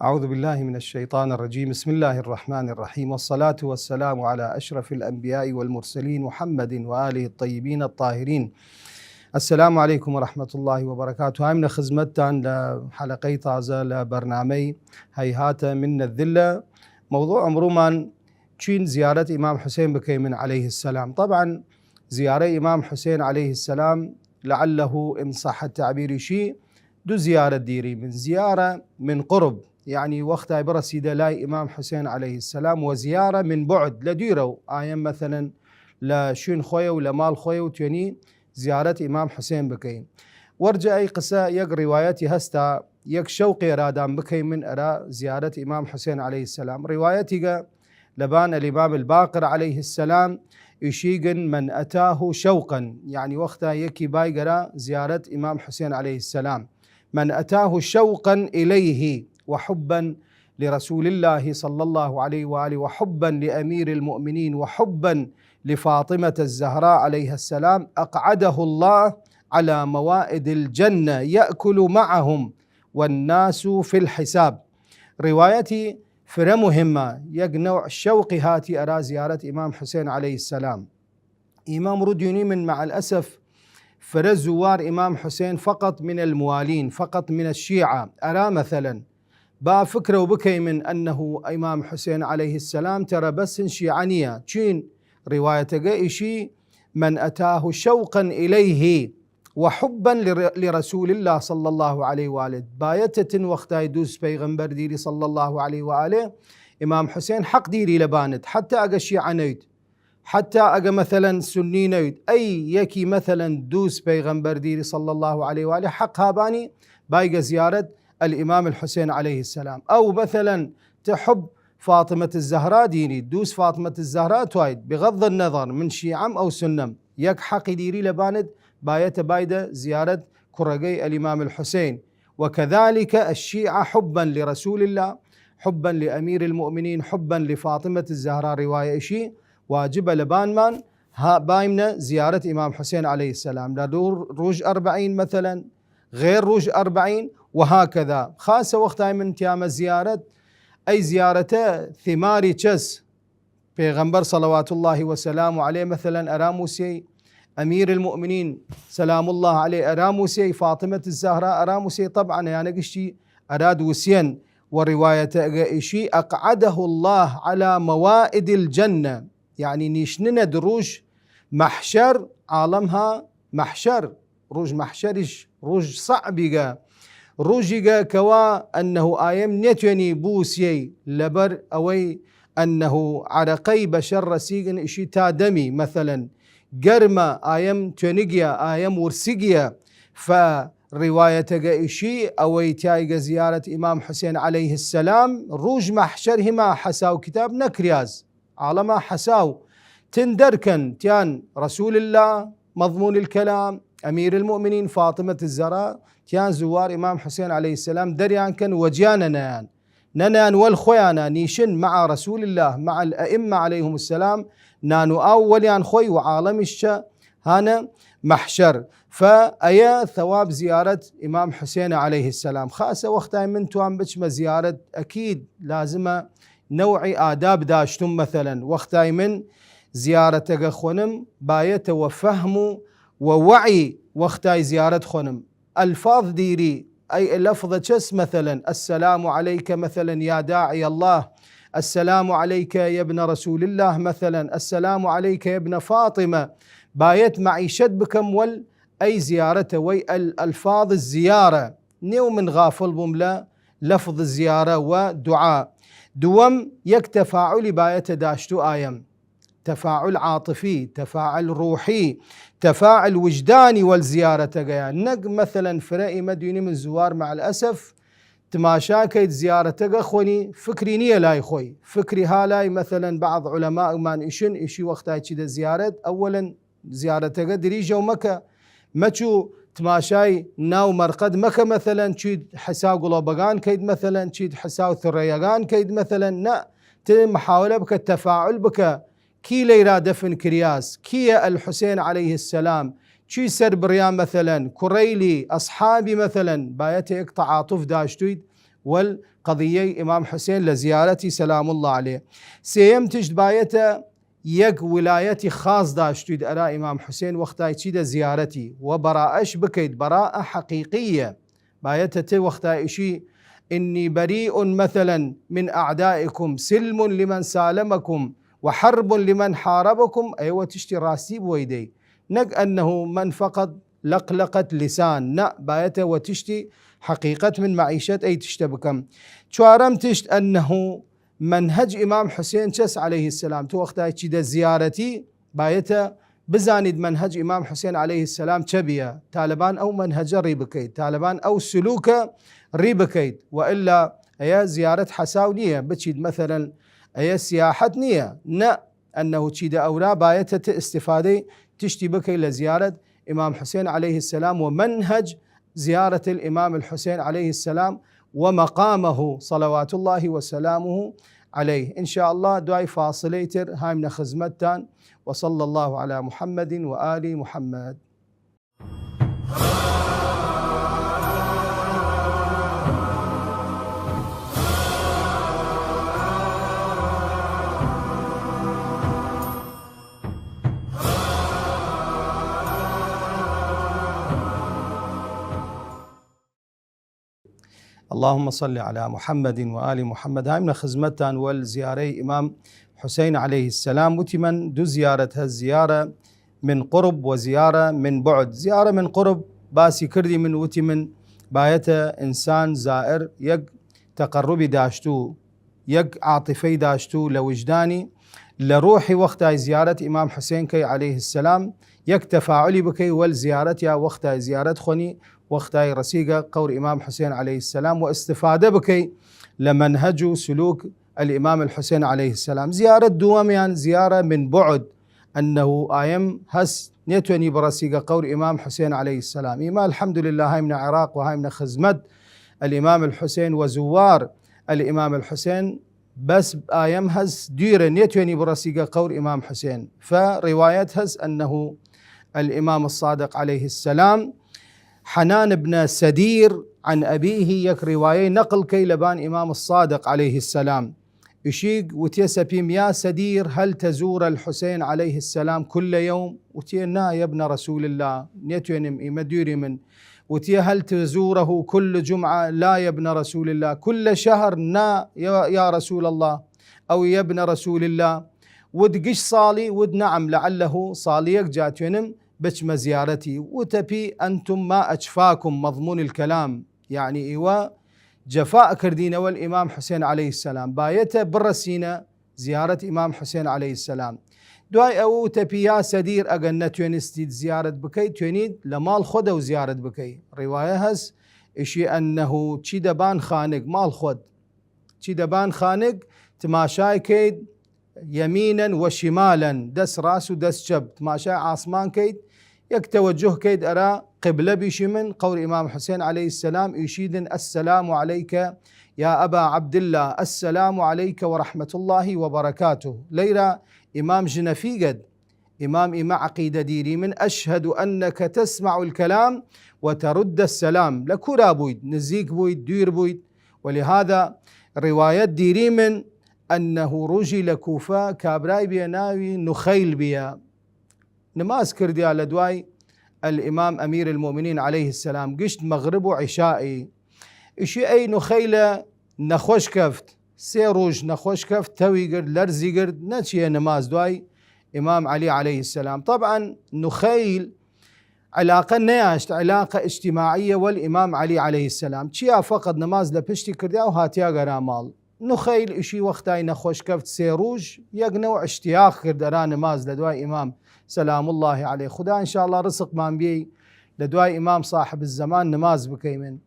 أعوذ بالله من الشيطان الرجيم. بسم الله الرحمن الرحيم، والصلاة والسلام على أشرف الأنبياء والمرسلين محمد وآله الطيبين الطاهرين. السلام عليكم ورحمة الله وبركاته. هاي من خدمتان لحلقي طازة لبرنامج هيهات من الذلة. موضوع عمرومان تشين زيارة إمام حسين بكيمن عليه السلام. طبعا زيارة إمام حسين عليه السلام لعله إن صح التعبير شيء دو زيارة ديري من زيارة من قرب، يعني وقتها برسيدة لاي إمام حسين عليه السلام، وزيارة من بعد لديرو آيام مثلا لشين خويا ولا مال خويا وتيني زيارة إمام حسين بكيم. ورجع أي قصة يق روايتي هستا يق شوقي رادان بكيم من أرى زيارة إمام حسين عليه السلام. روايتي لبان الإمام الباقر عليه السلام يشيقن من أتاه شوقا، يعني وقتها يكي بايقرا زيارة إمام حسين عليه السلام، من أتاه شوقا إليه وحبا لرسول الله صلى الله عليه وآله وحبا لأمير المؤمنين وحبا لفاطمة الزهراء عليها السلام، أقعده الله على موائد الجنة يأكل معهم والناس في الحساب. روايتي فرة مهمة يقنوع الشوق هاتي أرى زيارة إمام حسين عليه السلام. إمام رديوني من مع الأسف فرة زوار إمام حسين فقط من الموالين، فقط من الشيعة. أرى مثلا با فكرة وبكي من أنه إمام حسين عليه السلام ترى بس شيعانية تشين رواية قائشي من أتاه شوقا إليه وحبا لرسول الله صلى الله عليه وآله. بايتة وقتا يدوس بيغمبر ديري صلى الله عليه وآله إمام حسين حق ديري لبانت، حتى أقا شيعانيت، حتى أقا مثلا سني نيد، أي يكي مثلا دوس بيغمبر ديري صلى الله عليه وآله حق هاباني بايقى زيارة الإمام الحسين عليه السلام. أو مثلا تحب فاطمة الزهراء ديني دوس فاطمة الزهراء توايد بغض النظر من شيعم أو سنم يك حق ديري لباند باية بايدة زيارة كرقي الإمام الحسين. وكذلك الشيعة حبا لرسول الله، حبا لأمير المؤمنين، حبا لفاطمة الزهراء رواية شيء واجب لبان من بايمنا زيارة إمام حسين عليه السلام لدور روج 40 مثلا غير روج 40 وهكذا. خاصة وقتها من تيام زيارة أي زيارة ثماري تشس بيغمبر صلوات الله وسلامه عليه مثلا أراموسي أمير المؤمنين سلام الله عليه أراموسي فاطمة الزهراء أراموسي. طبعا يعني قشتي أراد وسين ورواية إشي أقعده الله على موائد الجنة، يعني نيشننا دروج محشر عالمها محشر روج محشرش روج صعبقة روجيقا كوا أنه آيام نتوني بوسيي لبر أوي أنه عرقي بشر رسيقن إشي تادمي مثلا قرمة آيام تونيقيا آيام ورسيقيا. فرواية إشي أوي تايقا زيارة إمام حسين عليه السلام روج محشرهما حساو كتاب نكرياز على حساو تندركن تيان رسول الله مضمون الكلام أمير المؤمنين فاطمة الزهراء تيان زوار إمام حسين عليه السلام دريان كان وجيانا ننان والخيانا نيشن مع رسول الله مع الأئمة عليهم السلام نانو أوليان خوي وعالم الشا هانا محشر. فأيا ثواب زيارة إمام حسين عليه السلام خاصة وقتها من توان بجمة زيارة أكيد لازم نوعي آداب داشتم مثلا وقتها من زيارة خنم باية وفهم ووعي وقتها زيارة خنم الفاظ ديري أي لفظة جس مثلا السلام عليك مثلا يا داعي الله، السلام عليك يا ابن رسول الله مثلا، السلام عليك يا ابن فاطمة. بايت معي شد بكم وال أي زيارة وي الألفاظ الزيارة نيو من غافل بملا لفظ الزيارة ودعاء دوم يك تفاعل باية داشتو آيام تفاعل عاطفي تفاعل روحي تفاعل وجداني والزيارة نق مثلا فرائي مديني من زوار مع الأسف تماشاكيت زيارة أخوني فكري نية لاي خوي فكري هالاي مثلا بعض علماء ما إشي وقتها كده زيارة أولا زيارة دريجة ومكة مچو تماشاي ناو مرقد مكة مثلا تشيد حساو قلوبقان كيد مثلا تشيد حساو ثريقان كيد مثلا لا محاولة بك التفاعل بك كي ليرا دفن كرياس كي الحسين عليه السلام شي سر بريان مثلا كريلي أصحابي مثلا بايته تعاطف داشتويد قضية إمام حسين لزيارتي سلام الله عليه. سيم تجد بايته يك ولايتي خاص داشتود أرى إمام حسين وقتها يتشيد زيارتي وبراءش بكيد براءة حقيقية بايته وقتها إشي إني بريء مثلا من أعدائكم سلم لمن سالمكم وحرب لمن حاربكم. أيوة تشتي راسي بويدي نق أنه من فقط لقلقة لسان نا بايته وتشتي حقيقة من معيشة أي تشتبكم. شوارم تشت أنه منهج إمام حسين شس عليه السلام تو وقتها تشيد زيارتي بايته بزاند منهج إمام حسين عليه السلام تشبيه تالبان أو منهج ريبكيد تالبان أو سلوك ريبكيد وإلا أي زيارة حساونية بتشيد مثلا أي سياحة نية نا أنه تشيد أورا بايته استفادة تشتي بكي لزيارة إمام حسين عليه السلام ومنهج زيارة الإمام الحسين عليه السلام ومقامه صلوات الله وسلامه عليه. إن شاء الله دعاء فاصليتر هاي من خزمتان وصلى الله على محمد وآل محمد. اللهم صل على محمد وآل محمد. هاي من خزمتان والزياري إمام حسين عليه السلام وتمن دو زيارة هالزيارة من قرب وزيارة من بعد. زيارة من قرب باسي كردي من وتمن بايته إنسان زائر يق تقربي داشتو يق عاطفي داشتو لوجداني لروحي وقتها زيارة إمام حسين كي عليه السلام يق تفاعلي بكي والزيارة وقتها زيارة خني وقتها رسيقة قول إمام حسين عليه السلام واستفادة بكي لمنهج سلوك الإمام الحسين عليه السلام. زيارة دوام يعني زيارة من بعد أنه آيم هس نيتوني برسيقة قول إمام حسين عليه السلام. إما الحمد لله هاي من العراق وهاي من خزمت الإمام الحسين وزوار الإمام الحسين بس آيم هس دير نيتوني برسيقة قول إمام حسين. فرواية هس أنه الإمام الصادق عليه السلام حنان بن سدير عن أبيه يك رواية نقل كي لبان إمام الصادق عليه السلام يشيق وتيسبيم يا سدير هل تزور الحسين عليه السلام كل يوم وتينا يا ابن رسول الله نيتونم إمدوري من وتي هل تزوره كل جمعة لا يا ابن رسول الله كل شهر نا يا رسول الله أو يا ابن رسول الله ودقش صالي ود نعم لعله صاليك جاتونم بشم زيارتي وتبي أنتم ما أجفاكم مضمون الكلام يعني إيوا جفاء كردين والإمام حسين عليه السلام بايته برسينا زيارة إمام حسين عليه السلام. دواي أو تبي يا سدير أجن تونستيد زيارة بكي تونيد لمال خد وزيارة بكي. رواية هز إشي أنه تشيدبان خانق مال خد تشيدبان خانق تماشاي كيد يمينا وشمالا دس راس ودس شب تماشاي عاصمان كيد يك توجه كيد أرى قبلة بشمن قول إمام حسين عليه السلام يشيد السلام عليك يا أبا عبد الله السلام عليك ورحمة الله وبركاته. ليرى إمام جنفي قد إمام عقيدة ديري من أشهد أنك تسمع الكلام وترد السلام لكورا بويد نزيك بويد دير بويد. ولهذا روايات ديري من أنه رجل كوفا كابراي بيا ناوي نخيل بيا نماز كردي على دواي الإمام أمير المؤمنين عليه السلام قشت مغرب وعشائي إشي أي نخيلة نخوش كفت سيروج نخوش كفت توي قرد لرزي قرد نتشي نماز دواي إمام علي عليه السلام. طبعا نخيل علاقة نياشت علاقة اجتماعية والإمام علي عليه السلام تشيا فقط نماز لبشتي كردي وهاتيا قرامال نخيل إشي وقتاي نخوش كفت سيروج يقنوع اشتياق كردرا نماز لدواي إمام سلام الله عليه. خدا إن شاء الله رزق من بي لدواي إمام صاحب الزمان نماز بكي من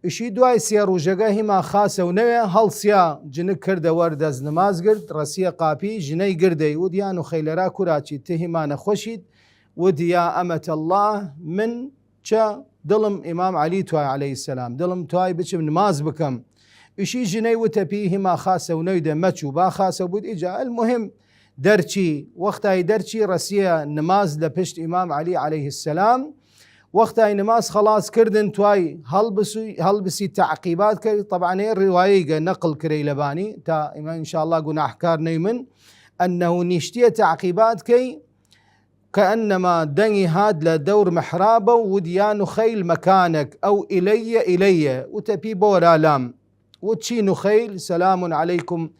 إشي دواي سيروج ما خاصة ونوية هل سيا جنك كرد وردز نماز قرد رسيا قابي جني قردي وديا نخيل را كراتي تهما نخوشيد وديا أمة الله من شا دلم إمام علي تواي عليه السلام دلم تواي بشم نماز بكم إشي جني وتبيه ما خاصة ونويدة مچو با خاصة بود إجا. المهم درچي وقتها درچي رسيا نماز لبشت إمام علي عليه السلام وقتها نماز خلاص كردن تواي هلبسي تعقيبات كي طبعا الرواية نقل كري لباني تا إن شاء الله قلنا أحكار نيمن أنه نشتي تعقيبات كي كأنما دني هاد لدور محرابه وديان خيل مكانك أو إلي وتبي بورا لام وتشي خيل سلام عليكم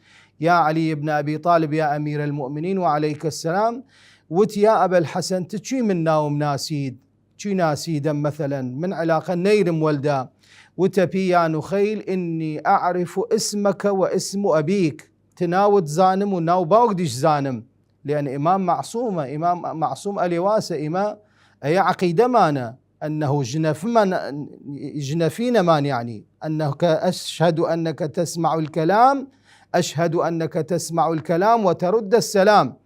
يا علي بن أبي طالب يا أمير المؤمنين وعليك السلام وتيا أبا الحسن تشي منا ومناسيد تشي ناسيدا مثلا من علاقة نيرم ولدا وتبي يا نخيل إني أعرف اسمك واسم أبيك تناود زانم وناو باودش زانم لأن إمام معصوم أليواسة إمام أي عقيدة مانا أنه جنفين مان يعني أنك أشهد أنك تسمع الكلام وترد السلام.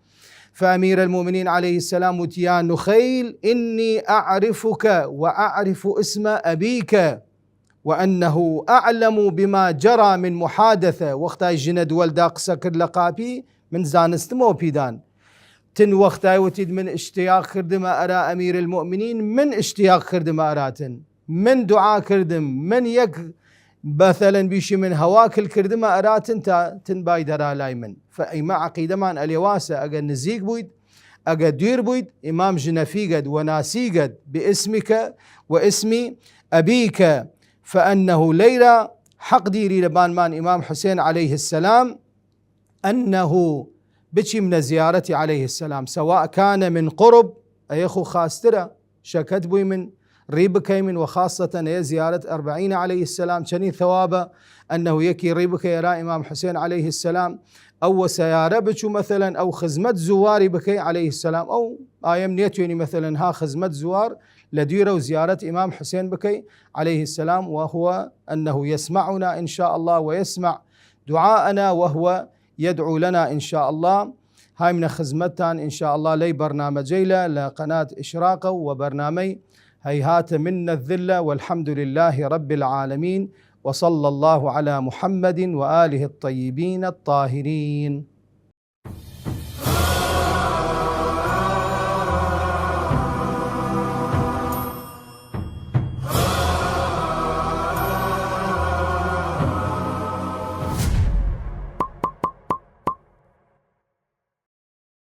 فأمير المؤمنين عليه السلام وتيا نخيل إني أعرفك وأعرف اسم أبيك وأنه أعلم بما جرى من محادثة وقتا جند ولداق سكر لقابي من زانستمو بيدان تن وقتا وتد من اشتياق كردم أرى أمير المؤمنين من اشتياق كردم أراتن من دعاء كردم من يك مثلا بيشي من هواك الكردم أراتن تن بايدرا لايمن. فإما عقيدة من اليواسة أجا نزيق بويد أجا دير بويد إمام جنفي قد وناسي قد باسمك واسم أبيك فأنه ليلة حق ديري لبان مان إمام حسين عليه السلام أنه بشي من زيارتي عليه السلام سواء كان من قرب أيخو خاسترة شكت بوي من ريبك من وخاصة هي زيارة 40 عليه السلام شني ثوابه أنه يكي ريبك يرى إمام حسين عليه السلام أو سيارة بشو مثلا أو خزمة زواري بكي عليه السلام أو آيام نيتوني مثلا ها خزمة زوار لديرة وزيارة إمام حسين بكي عليه السلام وهو أنه يسمعنا إن شاء الله ويسمع دعاءنا وهو يدعو لنا إن شاء الله. هاي من خزمتان إن شاء الله لي برنامجي لقناة إشراقة وبرنامج هيهات منا الذلة والحمد لله رب العالمين وصلى الله على محمد وآله الطيبين الطاهرين.